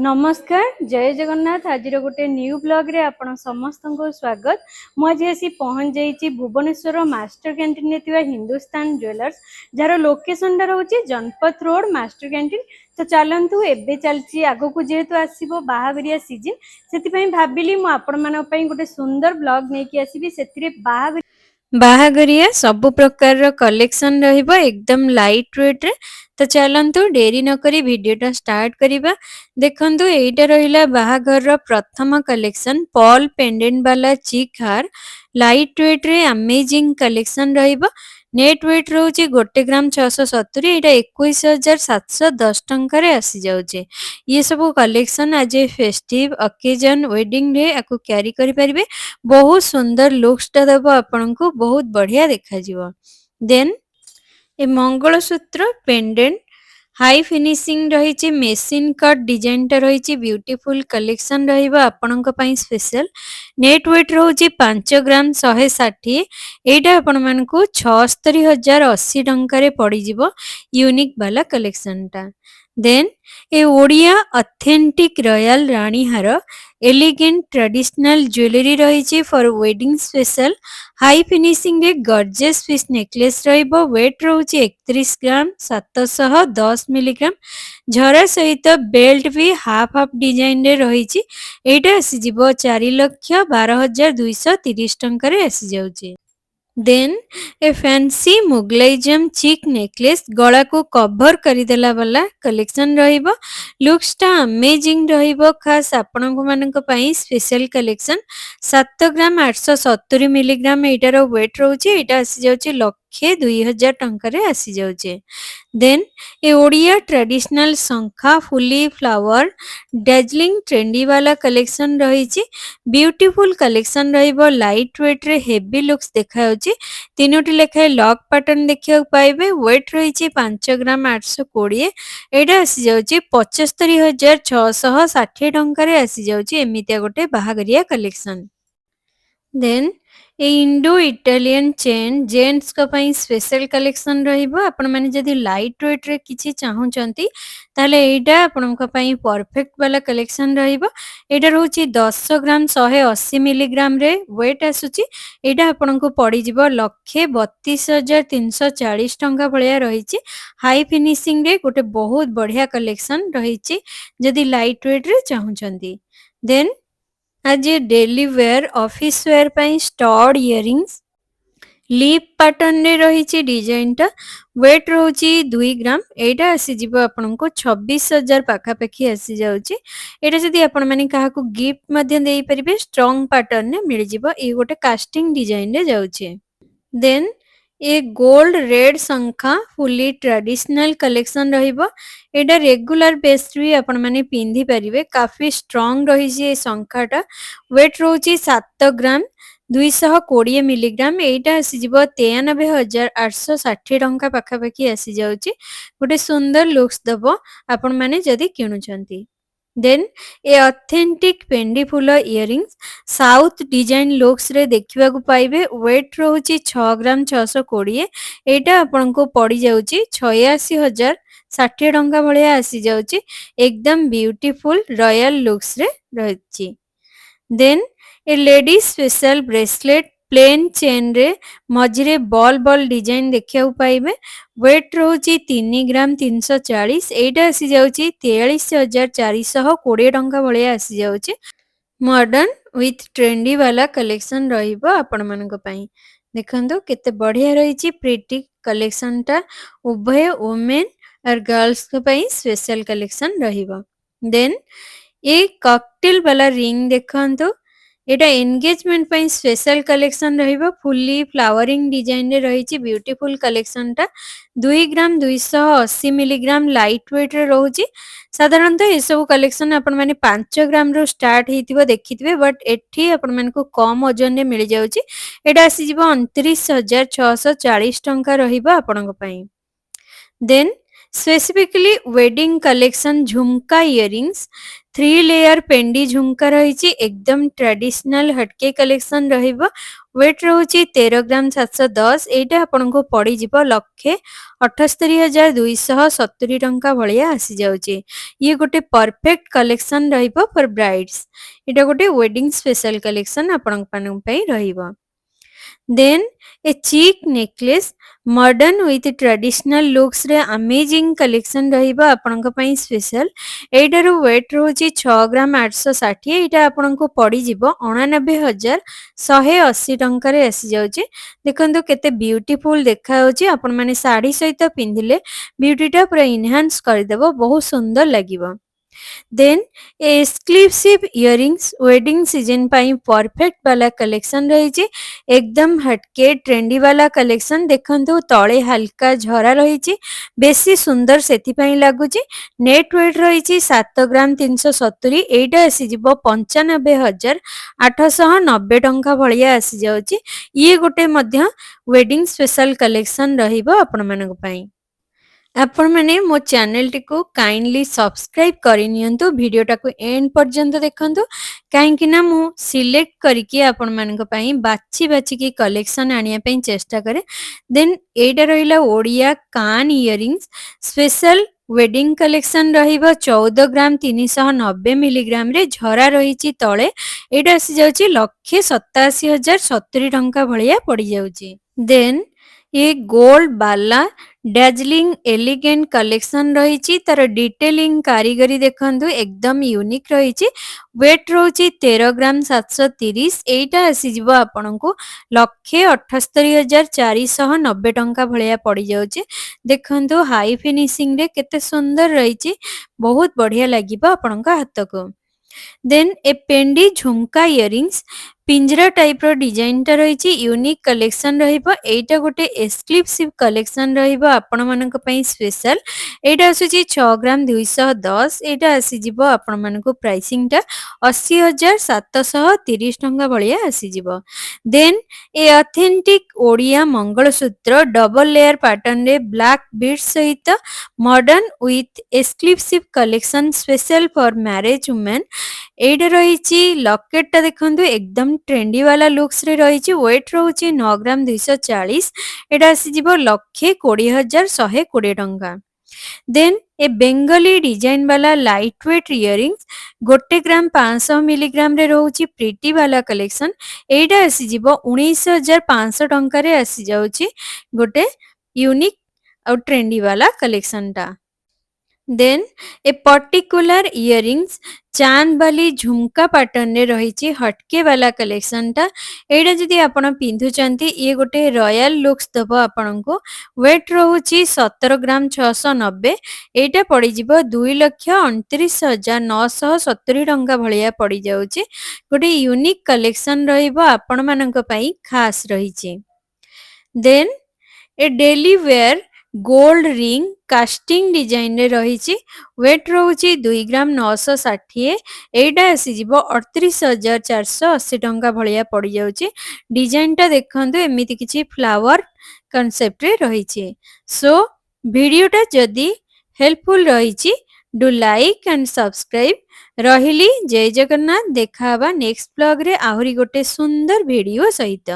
नमस्कार जय जगन्नाथ आज गोटे न्यू ब्लॉग रे आपण समस्त को स्वागत। मुझे आसी पहुंच जाइए Bhubaneswar master canteen Hindustan jewellers जार लोकेशन रोचे जनपथ रोड मास्टर कैंटीन। तो चलतु एबे चलती आग को जेहेतु आसो बाहाघरिया सीजन से भाविली मुझे गोटे सुंदर ब्लॉग नहीं आसबि से बाहाघरिया सबु प्रकार कलेक्शन रहिबो एकदम लाइट वेट रे। तो चलतु डेरी नकरी वीडियोटा स्टार्ट करिबा। देखंतु एइटा रहिला बाहाघर प्रथम कलेक्शन पॉल पेंडेंट वाला चिक हार लाइट वेट रे अमेजिंग कलेक्शन रहिबो। नेट वेट रोचे 1 ग्राम 670 एटा 21,710 टंका रे आसी जाउचे। ये सब कलेक्शन आज फेस्टिव ओकेजन वेडिंग रे आकु कैरी करि परिबे। बहुत सुंदर लुक्स टा देबो आपनको बहुत बढ़िया देखा जिवो। देन ए मंगलसूत्र पेंडेंट हाई फिनिशिंग रही मेसिन कट डिजाइन टा रही ब्यूटीफुल कलेक्शन रहिबा आपनक पई स्पेशल। नेट वेट रोची 5 ग्राम 160 एटा आपण मानकु 76,080 टंका रे पड़ी जिवो यूनिक वाला कलेक्शन टा। देन ए ओडिया ऑथेंटिक रॉयल रानी हार एलिगेंट ट्रेडिशनल ज्वेलरी रही for wedding special high finishing रे गॉर्जियस पीस नेकलेस रहिबो। वेट रोची 31 ग्राम 710 मिलीग्राम झरा सहित बेल्ट भी हाफ हाफ डिजाइन रे रही। एटा आसी जिवो 4,12,230 टंका रे आसी जाउची। देन ए फैंसी मुगलाइजम चिक नेकलेस गला को कवर करिदेला वाला कलेक्शन रहिबो। लुक्स टा अमेजिंग रहिबो खास आपनको मानक पई स्पेशल कलेक्शन। 7 ग्राम 870 मिलीग्राम एटार वेट रोचे एटा आसी जाउची 1,02,000 टंका रे आसी जाउचे। देन ए ओडिया ट्रेडिशनल शंखा फुली फ्लावर डेजलिंग ट्रेंडी वाला कलेक्शन रही ब्यूटीफुल कलेक्शन रहिबो। लाइट वेट रे हेवी लुक्स देखा 3टी लेखाए लॉक पैटर्न देखा पाइबे। वेट रही 5 ग्राम 820 एटा आसी जाउची 75,660 टंका रे आसी जाउची एमितिया गोटे बाहाघरिया कलेक्शन। देन ए इंडो इटालियन चेन जेंट्स का पई स्पेशल कलेक्शन रहिबो। आपण माने जदी लाइट वेट रे किछि चाहुचंती ताले एटा आपनक पई परफेक्ट वाला कलेक्शन रहिबो। एटा रहउची 10 ग्राम 180 मिलीग्राम रे वेट आसुची एटा आपनको पड़ी जिवो 1,32,340 टंका भलिया रहिची। हाई फिनिशिंग रे गोटे बहुत बढ़िया कलेक्शन रहिची जदी लाइट वेट रे चाहुचंती। देन आज डेली वेयर ऑफिस वेयर पई स्टड इयरिंग्स लीप पैटर्न रे रही डिजाइन टा। वेट रोची 2 ग्राम एटा आसी जिवो आपनको 26,000 पाखापाखी आसी जाउची। एटा जदी आपण माने काहा को गिफ्ट मध्य देई परिबे स्ट्रांग पैटर्न ने मिल जिवो। ए गोटे कास्टिंग डिजाइन रे जाउची। देन ए गोल्ड रेड शंखा फुली ट्रेडिशनल कलेक्शन रहिबो। एटा रेगुलर बेस भी आपण माने पिंधी परिबे काफी स्ट्रांग रही ए शंखाटा। वेट रोची 7 ग्राम 220 मिलीग्राम एटा आसी जिवो 93,860 टंका पाखापाखी आसी जाउची। गोटे सुंदर लुक्स दबो आपण माने जदी किणुचंती। देन ए ऑथेंटिक पेंडी full earrings south design looks रे देखिबा को पाइबे। वेट रोची 6 ग्राम 620 एटा आपनको पड़ी जाउची 86,060 टंका भलिया आसी जाउची एकदम ब्यूटीफुल रॉयल लुक्स रे रहिची। Then a lady special bracelet plain chain रे मझिरे बॉल बॉल डिजाइन देखिया पाइबे। वेट रोची 3 ग्राम 340 एटा आसी जाउची 43,420 टंका भलिया आसी जाउची। मॉडर्न विथ ट्रेंडी वाला कलेक्शन रहिबो आपण मानक पई। देखंदो केते बढ़िया रहिची प्रिटी कलेक्शन टा उभय वुमेन और गर्ल्स के पई स्पेशल कलेक्शन रहिबो। देन ए कॉकटेल वाला रिंग देखंतो एटा एंगेजमेंट पई स्पेशल कलेक्शन रहिबो। फुली फ्लावरिंग डिजाइन रे रहिची ब्यूटीफुल कलेक्शन टा। 2 ग्राम 280 मिलीग्राम लाइट वेट रे रहउची। साधारणतः ए सब कलेक्शन आपण माने 5 ग्राम रो स्टार्ट हेतिबो देखिथिबे बट एठी आपण मानको कम वजन रे मिल जाउची। एटा आसी जिवो 29,640 टंका रहिबो आपनक पई। देन स्पेसिफिकली वेडिंग कलेक्शन झुमका इयरिंग्स 3 लेयर पेंडी झुमका रही एकदम ट्रेडिशनल हटके कलेक्शन रहिबो। ୱେଟ୍ ରହୁଛି 13 ଗ୍ରାମ 710 ଏଇଟା ଆପଣଙ୍କୁ ପଡ଼ିଯିବ 1,78,270 ଟଙ୍କା ଭଳିଆ ଆସିଯାଉଛି। ଇଏ ଗୋଟେ ପରଫେକ୍ଟ କଲେକ୍ସନ ରହିବ ଫର୍ ବ୍ରାଇଡ୍ସ। ଏଇଟା ଗୋଟେ ୱେଡିଂ ସ୍ପେଶାଲ କଲେକ୍ସନ ଆପଣଙ୍କ ମାନଙ୍କ ପାଇଁ ରହିବ। ଦେନ୍ ଏ ଚିକ୍ necklace modern with traditional looks ରେ ଆମେଜିଂ କଲେକ୍ସନ ରହିବ ଆପଣଙ୍କ ପାଇଁ ସ୍ପେଶାଲ। ଏଇଟାର ୱେଟ୍ ରହୁଛି 6 ଗ୍ରାମ 860। ଏଇଟା ଆପଣଙ୍କୁ ପଡ଼ିଯିବ 89,180 ଟଙ୍କାରେ ଆସିଯାଉଛି। ଦେଖନ୍ତୁ କେତେ ବ୍ୟୁଟିଫୁଲ ଦେଖାଯାଉଛି। ଆପଣମାନେ ଶାଢ଼ୀ ସହିତ ପିନ୍ଧିଲେ ବ୍ୟୁଟିଟା ପୁରା ଇନହାନ୍ସ କରିଦେବ, ବହୁତ ସୁନ୍ଦର ଲାଗିବ। ଦେନ୍ ଏକ୍ସକ୍ଲୁସିଭ ଇୟରିଙ୍ଗସ୍ ୱେଡିଂ ସିଜନ ପାଇଁ ପରଫେକ୍ଟ ବାଲା କଲେକ୍ସନ ରହିଛି। ଏକଦମ ହଟକେ ଟ୍ରେଣ୍ଡି ବାଲା କଲେକ୍ସନ। ଦେଖନ୍ତୁ ତଳେ ହାଲକା ଝରା ରହିଛି, ବେଶୀ ସୁନ୍ଦର ସେଥିପାଇଁ ଲାଗୁଛି। ନେଟ୍ ୱେଟ୍ ରହିଛି 7 ଗ୍ରାମ 370। ଏଇଟା ଆସିଯିବ 95,890 ଟଙ୍କା ଭଳିଆ ଆସିଯାଉଛି। ଇଏ ଗୋଟେ ମଧ୍ୟ ୱେଡିଂ ସ୍ପେଶାଲ କଲେକ୍ସନ ରହିବ ଆପଣମାନଙ୍କ ପାଇଁ। ଆପଣମାନେ ମୋ ଚ୍ୟାନେଲଟିକୁ କାଇଣ୍ଡଲି ସବସ୍କ୍ରାଇବ୍ କରିନିଅନ୍ତୁ, ଭିଡ଼ିଓଟାକୁ ଏଣ୍ଡ ପର୍ଯ୍ୟନ୍ତ ଦେଖନ୍ତୁ, କାହିଁକିନା ମୁଁ ସିଲେକ୍ଟ କରିକି ଆପଣମାନଙ୍କ ପାଇଁ ବାଛି ବାଛିକି କଲେକ୍ସନ ଆଣିବା ପାଇଁ ଚେଷ୍ଟା କରେ। ଦେନ୍ ଏଇଟା ରହିଲା ଓଡ଼ିଆ କାନ୍ ଇୟରିଙ୍ଗସ୍ ସ୍ପେଶାଲ ୱେଡିଂ କଲେକ୍ସନ ରହିବ 14 ଗ୍ରାମ 390 ମିଲିଗ୍ରାମରେ ଝରା ରହିଛି ତଳେ। ଏଇଟା ଆସିଯାଉଛି 1,87,070 ଟଙ୍କା ଭଳିଆ ପଡ଼ିଯାଉଛି। ଦେନ୍ ये गोल्ड बाला ଡାର୍ଜିଲିଂ ଏଲିଗେଣ୍ଟ କଲେକ୍ସନ ରହିଛି। ତାର ଡିଟେଲିଂ କାରିଗରୀ ଦେଖନ୍ତୁ ଏକଦମ ୟୁନିକ୍ ରହିଛି। ୱେଟ୍ ରହୁଛି 13 ଗ୍ରାମ 730। ଏଇଟା ଆସିଯିବ ଆପଣଙ୍କୁ 1,78,490 ଟଙ୍କା ଭଳିଆ ପଡ଼ିଯାଉଛି। ଦେଖନ୍ତୁ ହାଇ ଫିନିସିଂରେ କେତେ ସୁନ୍ଦର ରହିଛି, ବହୁତ ବଢ଼ିଆ ଲାଗିବ ଆପଣଙ୍କ ହାତକୁ। ଦେନ୍ ଏ ପେଣ୍ଡି ଝୁମକା ଇୟରିଙ୍ଗସ୍ ପିଞ୍ଜରା ଟାଇପ୍ର ଡିଜାଇନଟା ରହିଛି, ୟୁନିକ୍ କଲେକ୍ସନ ରହିବ। ଏଇଟା ଗୋଟେ ଏକ୍ସକ୍ଲୁସିଭ କଲେକ୍ସନ ରହିବ ଆପଣମାନଙ୍କ ପାଇଁ ସ୍ପେଶାଲ। ଏଇଟା ଆସୁଛି 6 ଗ୍ରାମ 210। ଏଇଟା ଆସିଯିବ ଆପଣମାନଙ୍କୁ ପ୍ରାଇସିଂଟା 80,730 ଟଙ୍କା ଭଳିଆ ଆସିଯିବ। ଦେନ୍ ଏ ଅଥେଣ୍ଟିକ ଓଡ଼ିଆ ମଙ୍ଗଳସୂତ୍ର ଡବଲ ଲେୟାର ପାଟର୍ନରେ ବ୍ଲାକ୍ ବିଡ୍ସ ସହିତ modern with exclusive collection special for marriage women. ଏଇଟା ରହିଛି ଲକେଟଟା ଦେଖନ୍ତୁ ଏକଦମ ଟ୍ରେଣ୍ଡି ବାଲା ଲୁକ୍ସରେ ରହିଛି। ୱେଟ୍ ରହୁଛି 9 ଗ୍ରାମ 240। ଏଇଟା ଆସିଯିବ 1,20,120 ଟଙ୍କା। ଦେନ୍ ଏ ବେଙ୍ଗଲୀ ଡିଜାଇନ ବାଲା ଲାଇଟ ୱେଟ୍ ଇୟରିଙ୍ଗସ୍ 1 ଗ୍ରାମ 500 ମିଲିଗ୍ରାମରେ ରହୁଛି ପ୍ରିଟି ବାଲା କଲେକ୍ସନ। ଏଇଟା ଆସିଯିବ 19,500 ଟଙ୍କାରେ ଆସିଯାଉଛି, ଗୋଟେ ୟୁନିକ୍ ଆଉ ଟ୍ରେଣ୍ଡି ବାଲା କଲେକ୍ସନଟା। ଦେନ୍ ଏ ପର୍ଟିକୁଲାର ଇୟରିଙ୍ଗସ୍ ଚାନ୍ଦବାଲି ଝୁମକା ପାଟର୍ନରେ ରହିଛି ହଟକେ ବାଲା କଲେକ୍ସନଟା। ଏଇଟା ଯଦି ଆପଣ ପିନ୍ଧୁଛନ୍ତି ଇଏ ଗୋଟେ ରୟାଲ ଲୁକ୍ସ ଦେବ ଆପଣଙ୍କୁ। ୱେଟ୍ ରହୁଛି 17 ଗ୍ରାମ 690। ଏଇଟା ପଡ଼ିଯିବ 2,29,970 ଟଙ୍କା ଭଳିଆ ପଡ଼ିଯାଉଛି। ଗୋଟେ ୟୁନିକ୍ କଲେକ୍ସନ ରହିବ ଆପଣମାନଙ୍କ ପାଇଁ ଖାସ୍ ରହିଛି। Then a daily wear gold ring casting ଡିଜାଇନରେ ରହିଛି। ୱେଟ୍ ରହୁଛି 2 ଗ୍ରାମ 960। ଏଇଟା ଆସିଯିବ 38,480 ଟଙ୍କା ଭଳିଆ ପଡ଼ିଯାଉଛି। ଡିଜାଇନଟା ଦେଖନ୍ତୁ ଏମିତି କିଛି ଫ୍ଲାୱାର କନସେପ୍ଟରେ ରହିଛି। ସୋ ଭିଡ଼ିଓଟା ଯଦି ହେଲ୍ପଫୁଲ ରହିଛି ଡୁ ଲାଇକ୍ ଆଣ୍ଡ ସବସ୍କ୍ରାଇବ୍। ରହିଲି, ଜୟ ଜଗନ୍ନାଥ। ଦେଖା ହେବା ନେକ୍ସଟ ବ୍ଲଗରେ ଆହୁରି ଗୋଟେ ସୁନ୍ଦର ଭିଡ଼ିଓ ସହିତ।